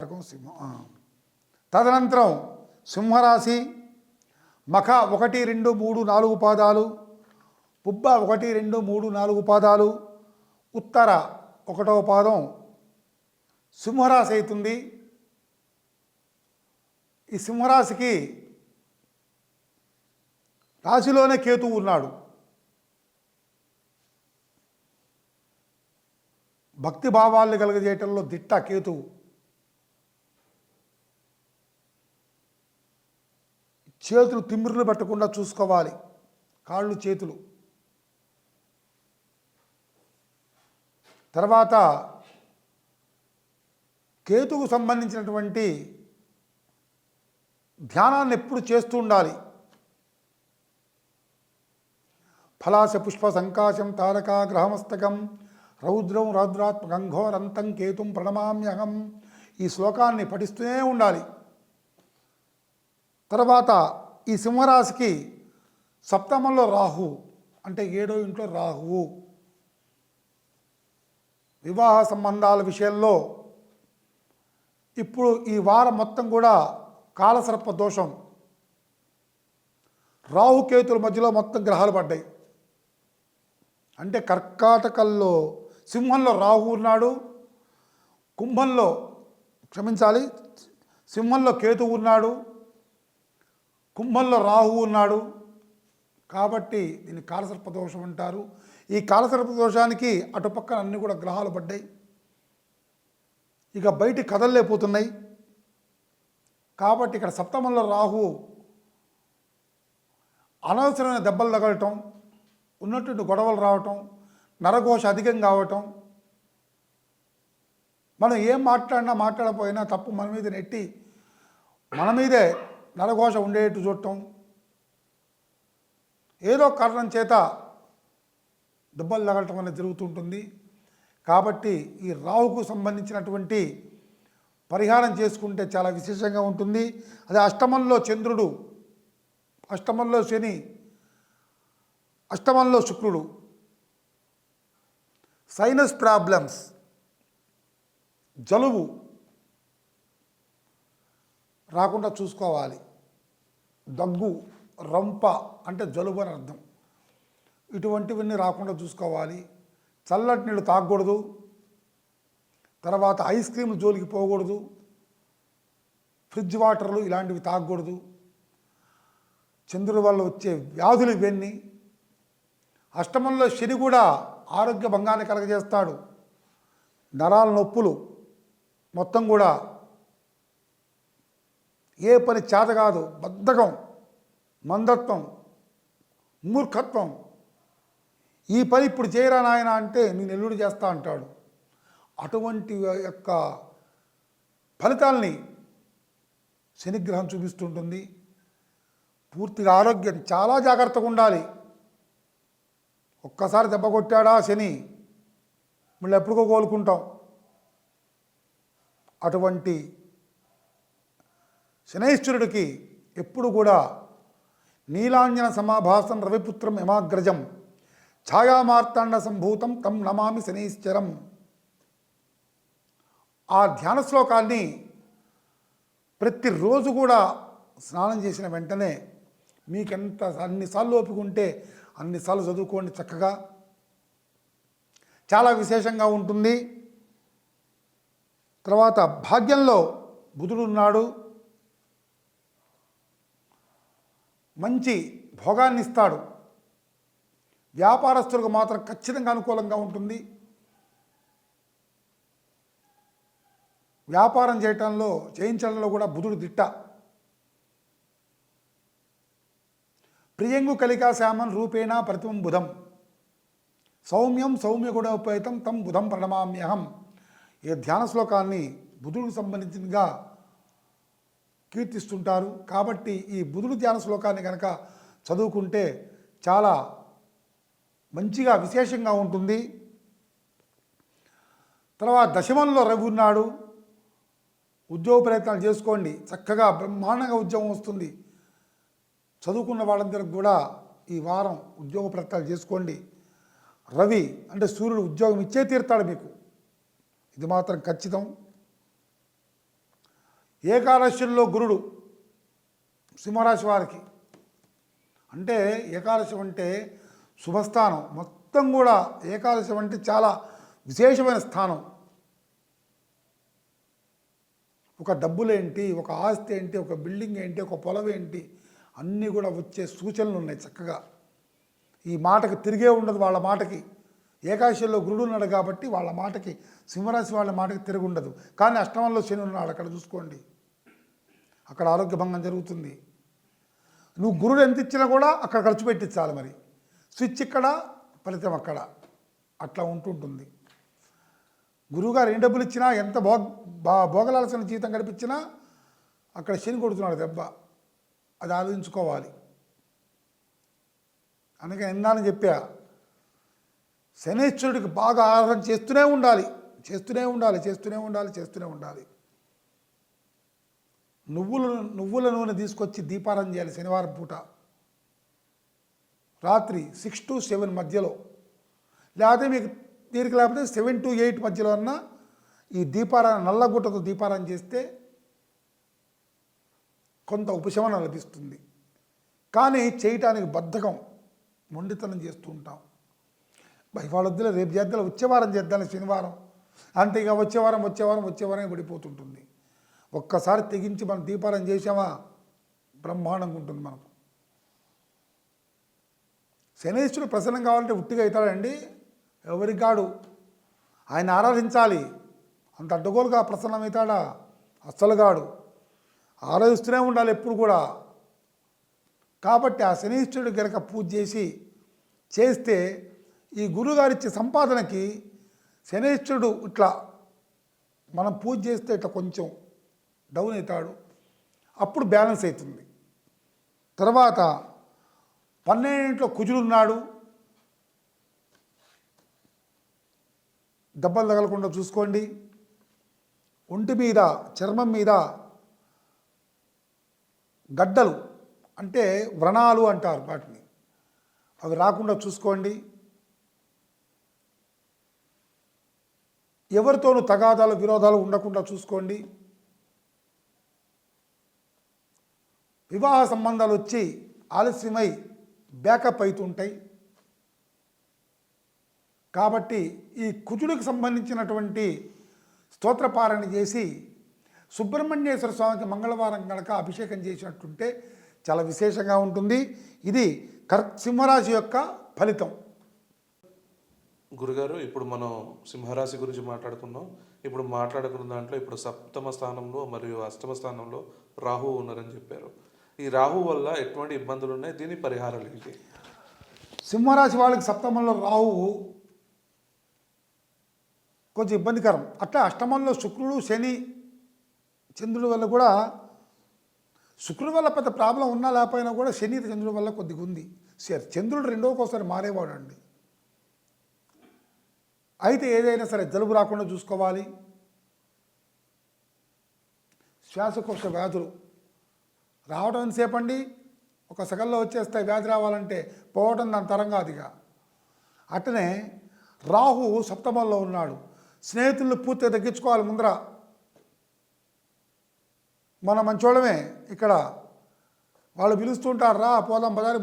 కర్కాటకం సింహం. తదనంతరం సింహరాశి మఖ 1, 2, 3, 4 పాదాలు, పుబ్బ 1, 2, 3, 4 పాదాలు, ఉత్తర 1వ పాదం సింహరాశి అవుతుంది. ఈ సింహరాశికి రాశిలోనే కేతువు ఉన్నాడు. భక్తి భావాల్ని కలుగజేయటంలో దిట్ట కేతువు. చేతులు తిమ్మిర్లు పెట్టకుండా చూసుకోవాలి, కాళ్ళు చేతులు. తర్వాత కేతుకు సంబంధించినటువంటి ధ్యానాన్ని ఎప్పుడు చేస్తూ ఉండాలి. ఫలాస పుష్ప సంకాశం తారకా గ్రహమస్తకం రౌద్రం రౌద్రాత్మకం ఘోరంతం కేతుం ప్రణమామ్యహం. ఈ శ్లోకాన్ని పఠిస్తూనే ఉండాలి. తర్వాత ఈ సింహరాశికి సప్తమంలో రాహు, అంటే 7వ ఇంట్లో రాహువు. వివాహ సంబంధాల విషయంలో ఇప్పుడు ఈ వారం మొత్తం కూడా కాలసర్ప దోషం. రాహుకేతుల మధ్యలో మొత్తం గ్రహాలు పడ్డాయి. అంటే కర్కాటకంలో సింహంలో రాహు ఉన్నాడు, సింహంలో కేతువు ఉన్నాడు, కుంభంలో రాహు ఉన్నాడు. కాబట్టి దీన్ని కాలసర్ప దోషం అంటారు. ఈ కాలసర్ప దోషానికి అటుపక్కన అన్ని కూడా గ్రహాలు పడ్డాయి. ఇక బయటి కదలలేకపోతున్నాయి. కాబట్టి ఇక్కడ సప్తమంలో రాహు అనవసరమైన దెబ్బలు తగలటం, ఉన్నటువంటి గొడవలు రావటం, నరఘోష అధికం కావటం, మనం ఏం మాట్లాడకపోయినా తప్పు మన మీద నెట్టి మన మీదే నరఘోష ఉండేట్టు చూడటం, ఏదో కారణం చేత దెబ్బలు తగలటం అనేది జరుగుతుంటుంది. కాబట్టి ఈ రాహుకు సంబంధించినటువంటి పరిహారం చేసుకుంటే చాలా విశేషంగా ఉంటుంది. అదే అష్టమంలో చంద్రుడు, అష్టమంలో శని, అష్టమంలో శుక్రుడు. సైనస్ ప్రాబ్లమ్స్, జలుబు రాకుండా చూసుకోవాలి. దగ్గు, రంప అంటే జలుబు అని అర్థం. ఇటువంటివన్నీ రాకుండా చూసుకోవాలి. చల్లటి నీళ్ళు తాగకూడదు. తర్వాత ఐస్ క్రీమ్ జోలికి పోకూడదు. ఫ్రిడ్జ్ వాటర్లు ఇలాంటివి తాగకూడదు. చంద్రుడి వల్ల వచ్చే వ్యాధులు ఇవన్నీ. అష్టమంలో శని కూడా ఆరోగ్య భంగాన్ని కలగజేస్తాడు. నరాల నొప్పులు మొత్తం కూడా, ఏ పని చేత కాదు, బద్ధకం, మందత్వం, మూర్ఖత్వం. ఈ పని ఇప్పుడు చేయరా నాయన అంటే నేను ఎల్లుడు చేస్తా అంటాడు. అటువంటి యొక్క ఫలితాల్ని శనిగ్రహం చూపిస్తుంటుంది. పూర్తిగా ఆరోగ్యం చాలా జాగ్రత్తగా ఉండాలి. ఒక్కసారి దెబ్బ కొట్టాడా శని, మళ్ళీ ఎప్పుడుకో కోలుకుంటాం. అటువంటి శనైశ్వరుడికి ఎప్పుడు కూడా నీలాంజన సమాభాసం రవిపుత్రం యమాగ్రజం ఛాయామార్తాండ సంభూతం తం నమామి శనైశ్చరం. ఆ ధ్యాన శ్లోకాన్ని ప్రతిరోజు కూడా స్నానం చేసిన వెంటనే మీకెంత అన్నిసార్లు ఓపిక ఉంటే అన్నిసార్లు చదువుకోండి. చక్కగా చాలా విశేషంగా ఉంటుంది. తర్వాత భాగ్యంలో బుధుడు ఉన్నాడు. మంచి భోగాన్ని ఇస్తాడు. వ్యాపారస్తులకు మాత్రం ఖచ్చితంగా అనుకూలంగా ఉంటుంది. వ్యాపారం చేయించడంలో కూడా బుధుడు దిట్ట. ప్రియంగు కలికా శ్యామం రూపేణ ప్రతిమం బుధం సౌమ్యం సౌమ్యగుణోపేతం తం బుధం ప్రణమామ్యహం. ఈ ధ్యాన శ్లోకాన్ని బుధుడికి సంబంధించినగా కీర్తిస్తుంటారు. కాబట్టి ఈ బుధుడు ధ్యాన శ్లోకాన్ని కనుక చదువుకుంటే చాలా మంచిగా విశేషంగా ఉంటుంది. తర్వాత దశమంలో రవి ఉన్నాడు. ఉద్యోగ ప్రయత్నాలు చేసుకోండి. చక్కగా బ్రహ్మాండంగా ఉద్యోగం వస్తుంది. చదువుకున్న వాళ్ళందరికీ కూడా ఈ వారం ఉద్యోగ ప్రయత్నాలు చేసుకోండి. రవి అంటే సూర్యుడు ఉద్యోగం ఇచ్చే తీరుతాడు మీకు, ఇది మాత్రం ఖచ్చితం. ఏకాదశుల్లో గురుడు సింహరాశి వారికి, అంటే ఏకాదశం అంటే శుభస్థానం, మొత్తం కూడా ఏకాదశం అంటే చాలా విశేషమైన స్థానం. ఒక డబ్బులేంటి, ఒక ఆస్తి ఏంటి, ఒక బిల్డింగ్ ఏంటి, ఒక పొలం ఏంటి, అన్నీ కూడా వచ్చే సూచనలు ఉన్నాయి చక్కగా. ఈ మాటకి తిరిగే ఉండదు వాళ్ళ మాటకి. ఏకాదశిలో గురుడు ఉన్నాడు కాబట్టి వాళ్ళ మాటకి, సింహరాశి వాళ్ళ మాటకి తిరిగి ఉండదు. కానీ అష్టమంలో శని ఉన్నాడు, అక్కడ చూసుకోండి, అక్కడ ఆరోగ్య భంగం జరుగుతుంది. నువ్వు గురుడు ఎంత ఇచ్చినా కూడా అక్కడ ఖర్చు పెట్టించాలి. మరి స్విచ్ ఇక్కడ, ఫలితం అక్కడ, అట్లా ఉంటుంటుంది. గురువుగారు ఏం డబ్బులు ఇచ్చినా, ఎంత భోగలాల్సిన జీవితం గడిపించినా అక్కడ శని కొడుతున్నాడు దెబ్బ. అది ఆలోచించుకోవాలి. అందుకే ఎందాని చెప్పా, శనేశ్వరుడికి బాగా ఆరాధన చేస్తూనే ఉండాలి, చేస్తూనే ఉండాలి, చేస్తూనే ఉండాలి, చేస్తూనే ఉండాలి. నువ్వుల నూనె తీసుకొచ్చి దీపారాధన చేయాలి శనివారం పూట, రాత్రి 6 to 7 మధ్యలో. లేకపోతే మీకు తీరిక లేకపోతే 7 to 8 మధ్యలో అన్నా ఈ దీపారాధన, నల్లగుట్టతో దీపారాధన చేస్తే కొంత ఉపశమనం లభిస్తుంది. కానీ చేయటానికి బద్ధకం, మొండితనం చేస్తూ ఉంటాం. ఇవాళ వద్దులే, రేపు చేద్దాం, వచ్చే వారం చేద్దాం, శనివారం అంటే ఇక వచ్చే వారం పడిపోతుంటుంది. ఒక్కసారి తెగించి మనం దీపారాధన చేసామా బ్రహ్మాండంగా ఉంటుంది మనకు. శనేశ్వరుడు ప్రసన్నం కావాలంటే ఉట్టిగా అవుతాడండి, ఎవరికి కాడు. ఆయన ఆరాధించాలి, అంత అడ్డగోలుగా ప్రసన్నమవుతాడా? అస్సలు కాడు. ఆరాధిస్తూనే ఉండాలి ఎప్పుడు కూడా. కాబట్టి ఆ శనీశ్వరుడు గనక పూజ చేస్తే ఈ గురువుగారిచ్చే సంపాదనకి శనీశ్వరుడు ఇట్లా మనం పూజ చేస్తే ఇట్లా కొంచెం డౌన్ అవుతాడు, అప్పుడు బ్యాలెన్స్ అవుతుంది. తర్వాత 12 కుజుడున్నాడు, దెబ్బలు తగలకుండా చూసుకోండి. ఒంటి మీద, చర్మం మీద గడ్డలు అంటే వ్రణాలు అంటారు వాటిని, అవి రాకుండా చూసుకోండి. ఎవరితోనూ తగాదాలు, విరోధాలు ఉండకుండా చూసుకోండి. వివాహ సంబంధాలు వచ్చి ఆలస్యమై బ్యాకప్ అవుతుంటాయి. కాబట్టి ఈ కుజుడికి సంబంధించినటువంటి స్తోత్రపారాయణ చేసి సుబ్రహ్మణ్యేశ్వర స్వామికి మంగళవారం కనుక అభిషేకం చేసినట్టుంటే చాలా విశేషంగా ఉంటుంది. ఇది సింహరాశి యొక్క ఫలితం. గురుగారు, ఇప్పుడు మనం సింహరాశి గురించి మాట్లాడుకున్నాం. ఇప్పుడు మాట్లాడుకున్న దాంట్లో ఇప్పుడు సప్తమ స్థానంలో మరియు అష్టమ స్థానంలో రాహువు ఉన్నారని చెప్పారు. ఈ రాహు వల్ల ఎటువంటి ఇబ్బందులు ఉన్నాయి, దీని పరిహారాలు ఏంటి? సింహరాశి వాళ్ళకి సప్తమంలో రాహువు కొంచెం ఇబ్బందికరం. అట్లా అష్టమంలో శుక్రుడు, శని, చంద్రుడి వల్ల కూడా, శుక్రుడి వల్ల పెద్ద ప్రాబ్లం ఉన్నా లేకపోయినా కూడా శని చంద్రుడి వల్ల కొద్దిగా ఉంది. చంద్రుడు రెండోకోసారి మారేవాడు అండి. అయితే ఏదైనా సరే జలుబు రాకుండా చూసుకోవాలి. శ్వాసకోశ వ్యాధులు రావడం ఎంతసేపు అండి, ఒక సెకండ్లో వచ్చేస్తాయి. వ్యాధి రావాలంటే పోవటం దాని తరంగా అదిగా. అట్టనే రాహు సప్తమంలో ఉన్నాడు. స్నేహితులను పూర్తిగా తగ్గించుకోవాలి. ముందర మన మంచోళమే, ఇక్కడ వాళ్ళు పిలుస్తుంటారు, రా పోదాం, బజారు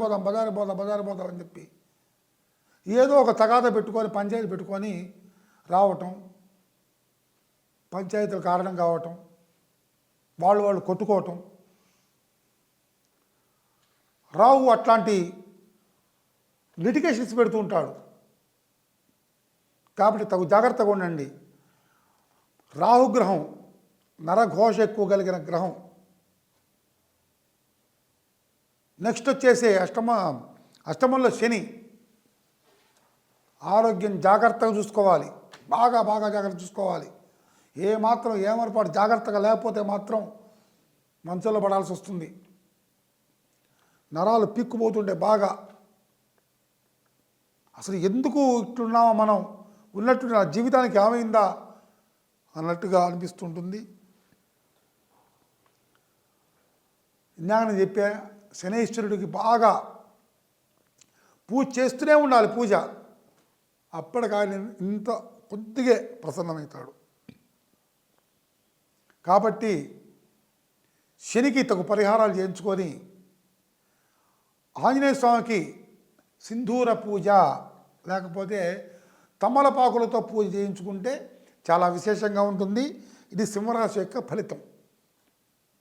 పోదాం అని చెప్పి ఏదో ఒక తగాదా పెట్టుకొని, పంచాయతీ పెట్టుకొని రావటం, పంచాయతీల కారణం కావటం, వాళ్ళు కొట్టుకోవటం. రాహు అట్లాంటి లిటిగేషన్స్ పెడుతూ ఉంటాడు. కాబట్టి తగు జాగ్రత్తగా ఉండండి. రాహుగ్రహం నరఘోష ఎక్కువ కలిగిన గ్రహం. నెక్స్ట్ వచ్చేసి అష్టమంలో శని. ఆరోగ్యం జాగ్రత్తగా చూసుకోవాలి, బాగా జాగ్రత్త చూసుకోవాలి. ఏమరపాటు జాగ్రత్తగా లేకపోతే మాత్రం మంచంలో పడాల్సి వస్తుంది. నరాలు పిక్కుపోతుంటే బాగా, అసలు ఎందుకు ఇట్లున్నామో మనం, ఉన్నట్టు నా జీవితానికి ఏమైందా అన్నట్టుగా అనిపిస్తుంటుంది. ఇందాక చెప్పా, శనీశ్వరుడికి బాగా పూజ చేస్తూనే ఉండాలి. పూజ అప్పటికాయన ఇంత కొద్దిగా ప్రసన్నమవుతాడు. కాబట్టి శనికి తగు పరిహారాలు చేయించుకొని ఆంజనేయ స్వామికి సింధూర పూజ లేకపోతే తమలపాకులతో పూజ చేయించుకుంటే చాలా విశేషంగా ఉంటుంది. ఇది సింహరాశి యొక్క ఫలితం.